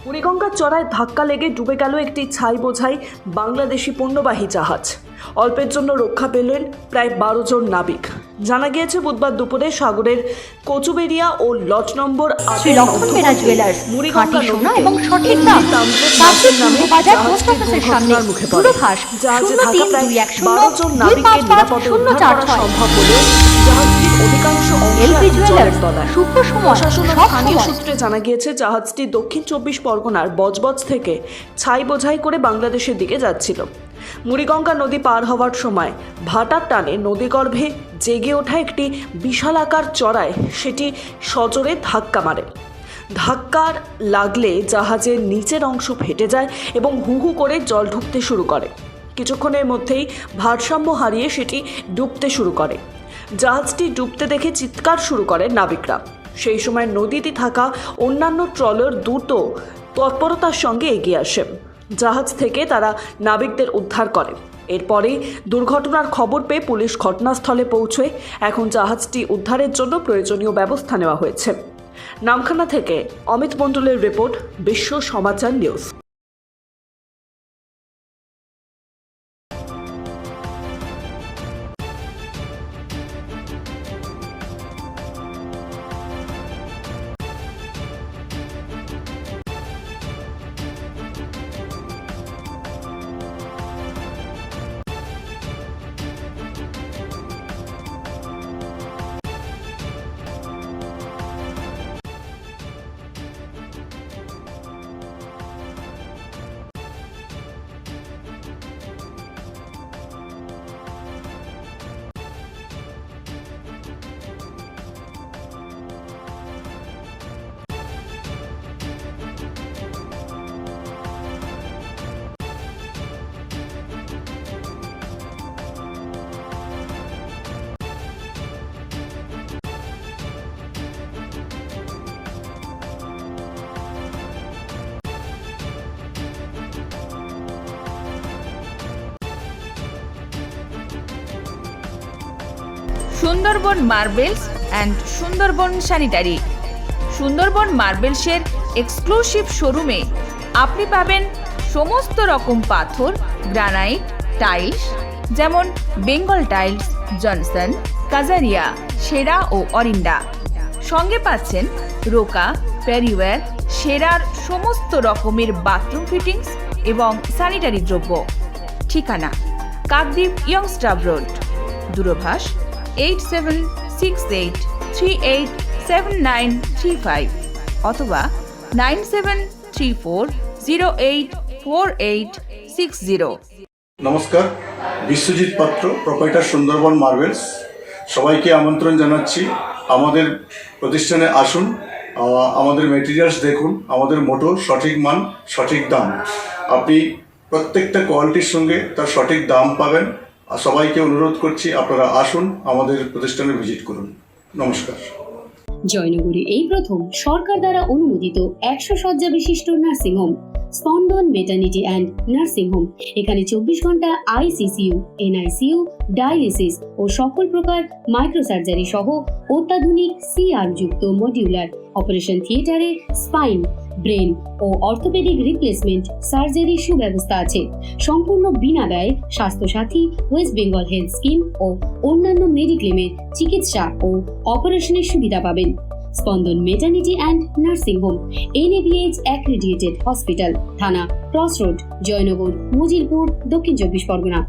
বুড়িগঙ্গার চড়ায় ধাক্কা লেগে ডুবে গেল একটি ছাই বোঝাই বাংলাদেশি পণ্যবাহী জাহাজ। অল্পের জন্য রক্ষা পেলেন প্রায় 12 জন নাবিক। জানা গিয়েছে বুধবার দুপুরে সাগরের কচুবেড়িয়া ও লজ নম্বর 8 মুড়িগঙ্গা এবং সঠিক দুর্ঘটনার মুখে পড়ে। জাহাজে থাকা প্রায় 12 জন নাবিককে নিরাপদে উদ্ধার করা সম্ভব হলেও জাহাজটির অধিকাংশ অংশ জলের তলায়। প্রশাসন ও স্থানীয় সূত্রে জানা গিয়েছে জাহাজটি দক্ষিণ 24 পরগনার বজবজ থেকে ছাই বোঝাই করে বাংলাদেশের দিকে যাচ্ছিল। মুড়িগঙ্গা নদী পার হওয়ার সময় ভাটার টানে নদীগর্ভে জেগে ওঠা একটি বিশালাকার চড়ায় সেটি সজোরে ধাক্কা মারে। ধাক্কার লাগলে জাহাজের নিচের অংশ ফেটে যায় এবং হু হু করে জল ঢুকতে শুরু করে। কিছুক্ষণের মধ্যেই ভারসাম্য হারিয়ে সেটি ডুবতে শুরু করে। জাহাজটি ডুবতে দেখে চিৎকার শুরু করে নাবিকরা। সেই সময় নদীতে থাকা অন্যান্য ট্রলার দ্রুত তৎপরতার সঙ্গে এগিয়ে আসে। জাহাজ থেকে তারা নাবিকদের উদ্ধার করে। এরপরেই দুর্ঘটনার খবর পেয়ে পুলিশ ঘটনাস্থলে পৌঁছয়। এখন জাহাজটি উদ্ধারের জন্য প্রয়োজনীয় ব্যবস্থা নেওয়া হয়েছে। নামখানা থেকে অমিত মণ্ডলের রিপোর্ট, Bishwa Samachar news. Sundarban marbles and Sundarban sanitary. Sundarban মার্বেলসের এক্সক্লুসিভ শোরুমে আপনি পাবেন সমস্ত রকম পাথর, গ্রানাইট, টাইলস, যেমন বেঙ্গল টাইলস, জনসন, কাজারিয়া, সেরা ও অরিন্ডা। সঙ্গে পাচ্ছেন রোকা, প্যারিওয়্যার, সেরার সমস্ত রকমের বাথরুম ফিটিংস এবং স্যানিটারি দ্রব্য। ঠিকানা কাকদ্বীপ ইয়ংস্টার রোড, দূরভাষ 8768387935 অথবা 9734084860। নমস্কার, বিশ্বজিৎ পাত্র, প্রোপাইটার সুন্দরবন মার্বেলস। সবাইকে আমন্ত্রণ জানাচ্ছি আমাদের প্রতিষ্ঠানে আসুন, আমাদের মেটেরিয়ালস দেখুন। আমাদের মোটো সঠিক মান, সঠিক দাম। আপনি প্রত্যেকটা কোয়ালিটির সঙ্গে তার সঠিক দাম পাবেন। সবাইকে অনুরোধ করছি আপনারা আসুন, আমাদের প্রতিষ্ঠানে ভিজিট করুন। নমস্কার। জয়নগরে এই প্রথম সরকার দ্বারা অনুমোদিত 100 শয্যা বিশিষ্ট নার্সিংহোম স্পন্দন মেটার্নিটি অ্যান্ড নার্সিং হোম। এখানে 24 ঘন্টা ICCU, NICU, ডায়ালিসিস ও সকল প্রকার মাইক্রোসার্জারি সহ অত্যাধুনিক CR যুক্ত মডিউলার অপারেশন থিয়েটারে স্পাইন, ব্রেন ও অর্থোপেডিক রিপ্লেসমেন্ট সার্জারি সুব্যবস্থা আছে। সম্পূর্ণ বিনা ব্যয় Swasthyasathi, west Bengal health scheme ও অন্যান্য মেডিক্লেমের চিকিৎসা ও অপারেশনের সুবিধা পাবেন। Spandan maternity and nursing home, NABH accredited hospital, Thana cross road, Joynagar, Majilpur, Dakshin 24 Pargana.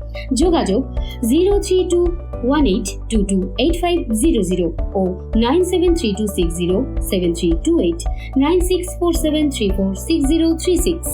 যোগাযোগ 03218228500 ও 9732607328, 9647346036।